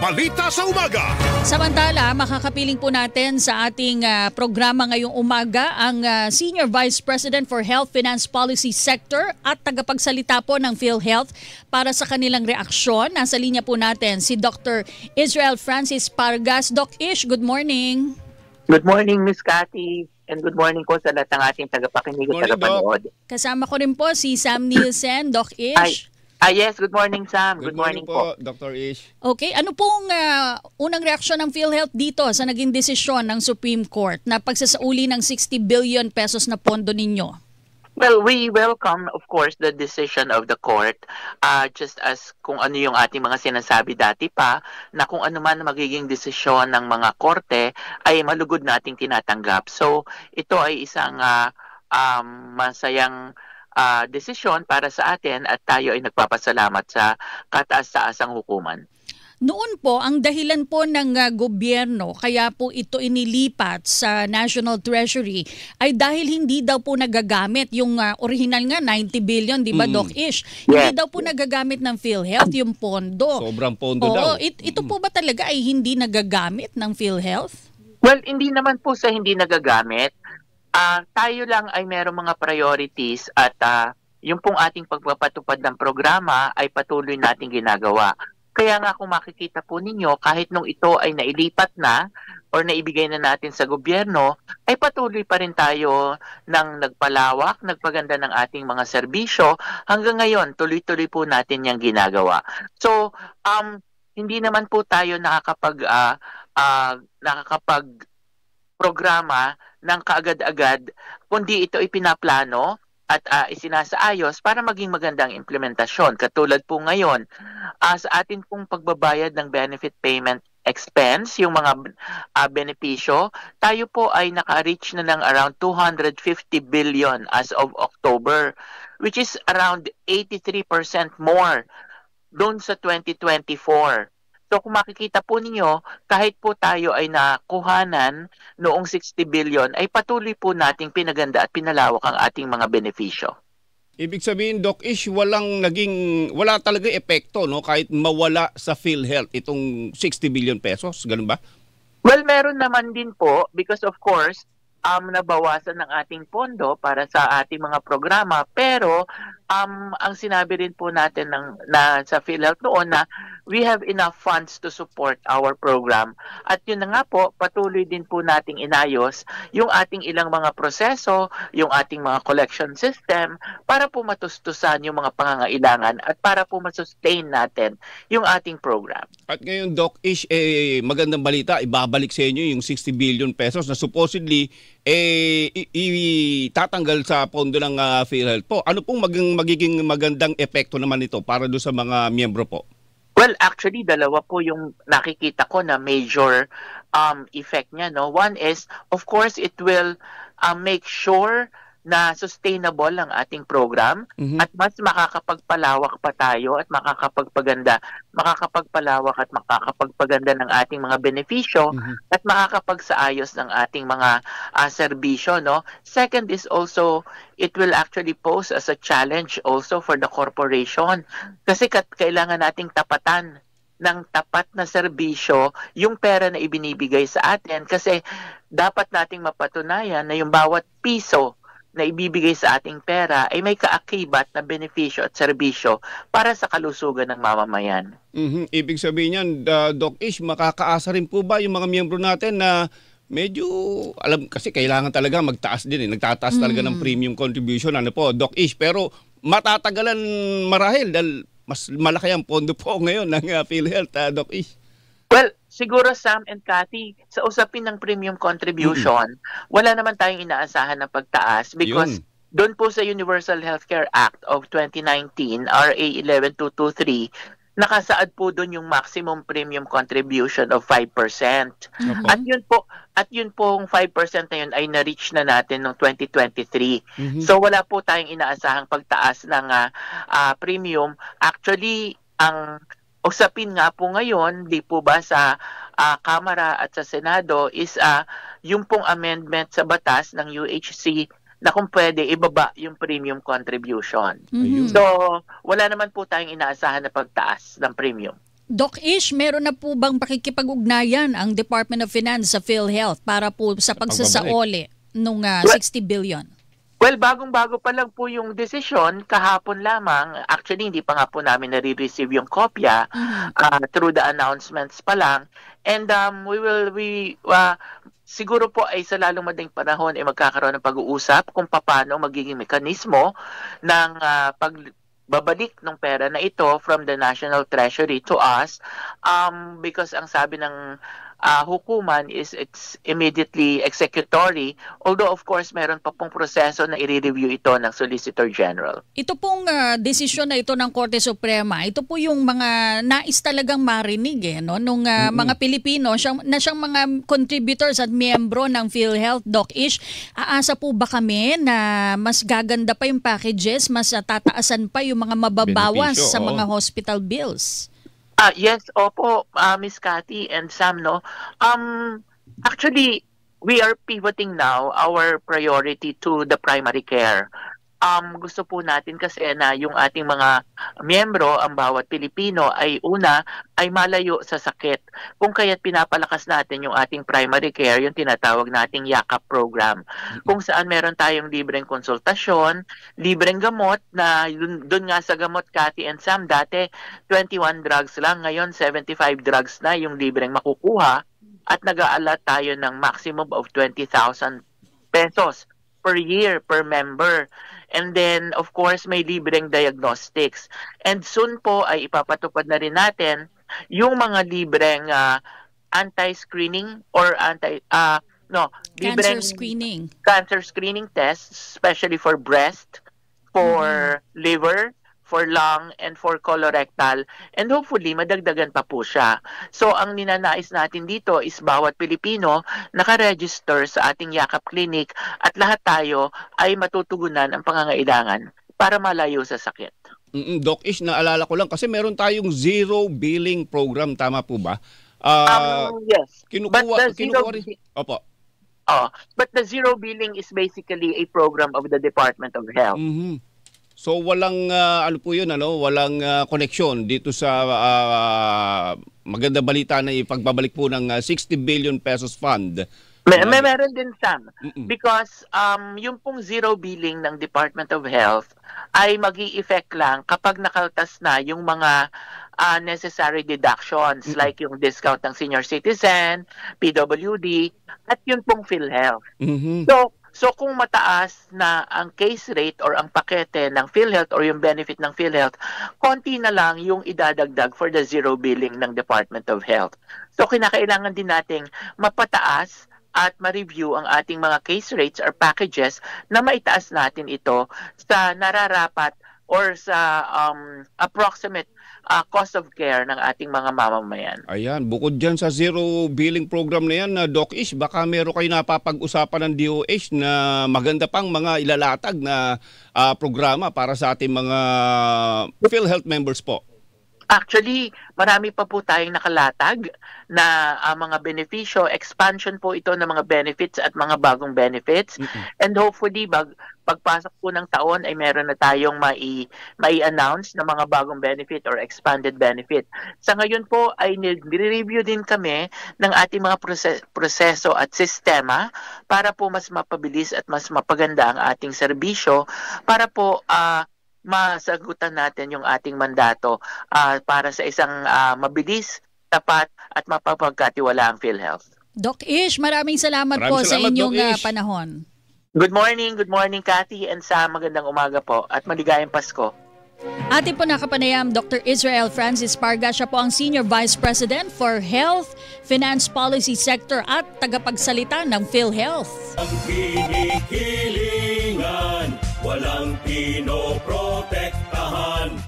Balita sa Umaga. Samantala, makakapiling po natin sa ating programa ngayong umaga ang Senior Vice President for Health Finance Policy Sector at tagapagsalita po ng PhilHealth para sa kanilang reaksyon. Nasa linya po natin si Dr. Israel Francis Pargas. Doc Ish, good morning. Good morning, Miss Cathy. And good morning po sa lahat ng ating tagapakinig at tagapanood. Kasama ko rin po si Sam Nielsen. Doc Ish. Yes, good morning, Sam. Good morning po, Dr. Ish. Okay, ano pong unang reaksyon ng PhilHealth dito sa naging desisyon ng Supreme Court na pagsasauli ng 60 billion pesos na pondo ninyo? Well, we welcome, of course, the decision of the court, just as kung ano yung ating mga sinasabi dati pa, na kung ano man magiging desisyon ng mga korte ay malugod nating tinatanggap. So, ito ay isang masayang desisyon para sa atin at tayo ay nagpapasalamat sa kataas-taasang hukuman. Noon po, ang dahilan po ng gobyerno kaya po ito inilipat sa National Treasury ay dahil hindi daw po nagagamit yung original nga 90 billion, di ba, Doc Ish? Hindi daw po nagagamit ng PhilHealth yung pondo. Sobrang pondo daw. Ito po ba talaga ay hindi nagagamit ng PhilHealth? Well, hindi naman po sa hindi nagagamit. Tayo lang ay merong mga priorities at yung pong ating pagpapatupad ng programa ay patuloy nating ginagawa. Kaya nga kung makikita po ninyo, kahit nung ito ay nailipat na or naibigay na natin sa gobyerno, ay patuloy pa rin tayo ng nagpalawak, nagpaganda ng ating mga serbisyo. Hanggang ngayon, tuloy-tuloy po natin yung ginagawa. So, hindi naman po tayo nakakapag-programa ng kaagad-agad, kundi ito ipinaplano at isinasaayos para maging magandang implementasyon. Katulad po ngayon, sa atin pong pagbabayad ng benefit payment expense, yung mga benepisyo, tayo po ay naka-reach na ng around 250 billion as of October, which is around 83% more doon sa 2024. So kung makikita po ninyo, kahit po tayo ay nakuhanan noong 60 billion, ay patuloy po nating pinaganda at pinalawak ang ating mga benepisyo. Ibig sabihin, Doc Ish, wala talaga epekto, no? Kahit mawala sa PhilHealth itong 60 billion pesos, ganun ba? Well, meron naman din po because of course, nabawasan ng ating pondo para sa ating mga programa, pero ang sinabi rin po natin sa PhilHealth noon na we have enough funds to support our program. At yun na nga po, patuloy din po nating inayos yung ating ilang mga proseso, yung ating mga collection system para po matustusan yung mga pangangailangan at para po masustain natin yung ating program. At ngayon, Doc Ish, magandang balita, ibabalik sa inyo yung 60 billion pesos na supposedly itatanggal sa pondo ng PhilHealth po. Ano pong magiging magandang epekto naman ito para do sa mga miyembro po? Well, actually, dalawa po yung nakikita ko na major effect niya. No? One is, of course, it will make sure na sustainable ang ating program at mas makakapagpalawak pa tayo at makakapagpalawak at makakapagpaganda ng ating mga benepisyo at makakapagsaayos ng ating mga serbisyo. No? Second is also, it will actually pose as a challenge also for the corporation kasi kailangan nating tapatan ng tapat na serbisyo yung pera na ibinibigay sa atin kasi dapat nating mapatunayan na yung bawat piso na ibibigay sa ating pera ay may kaakibat na benepisyo at serbisyo para sa kalusugan ng mamamayan. Ibig sabihin yan, Doc Ish, makakaasa rin po ba yung mga miyembro natin na medyo, alam, kasi kailangan talaga magtaas din, nagtataas talaga ng premium contribution, ano po, Doc Ish, pero matatagalan marahil dahil mas malaki ang pondo po ngayon ng PhilHealth, Doc Ish. Well, siguro Sam and Cathy, sa usapin ng premium contribution, wala naman tayong inaasahan na pagtaas because doon po sa Universal Healthcare Act of 2019, RA 11223, nakasaad po doon yung maximum premium contribution of 5%. At yun pong 5% na yun ay na-reach na natin noong 2023. So wala po tayong inaasahang pagtaas ng premium. Actually, ang usapin nga po ngayon, di po ba sa Kamara at sa Senado is yung pong amendment sa batas ng UHC na kung pwede ibaba yung premium contribution. So, wala naman po tayong inaasahan na pagtaas ng premium. Doc Ish, meron na po bang pakikipag-ugnayan ang Department of Finance sa PhilHealth para po sa pagsasaoli nung 60 billion? Well, bagong-bago pa lang po yung desisyon, kahapon lamang. Actually, hindi pa nga po namin nare-receive yung kopya through the announcements pa lang. And siguro po ay sa lalong madaling panahon ay magkakaroon ng pag-uusap kung paano magiging mekanismo ng pagbabalik ng pera na ito from the National Treasury to us, because ang sabi ng hukuman is it's immediately executory, although of course meron pa pong proseso na i-review ito ng Solicitor General. Ito pong desisyon na ito ng Korte Suprema, ito po yung mga nais talagang marinig nung mga Pilipino, siyang mga contributors at miyembro ng PhilHealth. Doc Ish, aasa po ba kami na mas gaganda pa yung packages, mas tataasan pa yung mga mababawas sa mga hospital bills? Yes, opo, Miss Cathy and Sam, no? Actually, we are pivoting now our priority to the primary care. Gusto po natin kasi na yung ating mga miyembro, ang bawat Pilipino ay ay malayo sa sakit. Kung kaya't pinapalakas natin yung ating primary care, yung tinatawag nating YAKAP program. Kung saan meron tayong libreng konsultasyon, libreng gamot na dun nga sa gamot, Cathy and Sam, dati 21 drugs lang, ngayon 75 drugs na yung libreng makukuha at nag-aalat tayo ng maximum of 20,000 pesos per year per member. And then, of course, may libreng diagnostics. And soon po ay ipapatupad na rin natin yung mga libreng anti-screening or cancer screening. Cancer screening tests, especially for breast, for liver, for lung, and for colorectal. And hopefully, madagdagan pa po siya. So, ang ninanais natin dito is bawat Pilipino nakaregister sa ating YAKAP Clinic at lahat tayo ay matutugunan ang pangangailangan para malayo sa sakit. Doc Ish, naalala ko lang kasi meron tayong zero billing program, tama po ba? Yes. Opo. But the zero billing is basically a program of the Department of Health. So walang walang koneksyon dito sa maganda balita na ipagbabalik po ng 60 billion pesos fund. Meron din, Sam. Because yung pong zero billing ng Department of Health ay mag-i-effect lang kapag nakaltas na yung mga necessary deductions like yung discount ng senior citizen, PWD, at yun pong PhilHealth. So kung mataas na ang case rate or ang pakete ng PhilHealth or yung benefit ng PhilHealth, konti na lang yung idadagdag for the zero billing ng Department of Health. So kinakailangan din nating mapataas at ma-review ang ating mga case rates or packages na maitaas natin ito sa nararapat or sa approximate cost of care ng ating mga mamamayan. Ayan, bukod dyan sa zero billing program na yan, Doc Ish, baka meron kayo napapag-usapan ng DOH na maganda pang mga ilalatag na programa para sa ating mga PhilHealth members po. Actually, marami pa po tayong nakalatag na mga benepisyo. Expansion po ito ng mga benefits at mga bagong benefits. And hopefully, pagpasok po ng taon ay meron na tayong mai-announce na mga bagong benefit or expanded benefit. Sa ngayon po ay nire-review din kami ng ating mga proseso at sistema para po mas mapabilis at mas mapaganda ang ating serbisyo para po masagutan natin yung ating mandato para sa isang mabilis, tapat at mapapagkatiwalaang PhilHealth. Doc Ish, maraming salamat po sa inyong panahon. Good morning, Cathy and Sam. Magandang umaga po at maligayang Pasko. Atin po nakapanayam, Dr. Israel Francis Parga. Siya po ang Senior Vice President for Health, Finance Policy Sector at tagapagsalita ng PhilHealth. Ang kinikilingan, walang pinoprotektahan.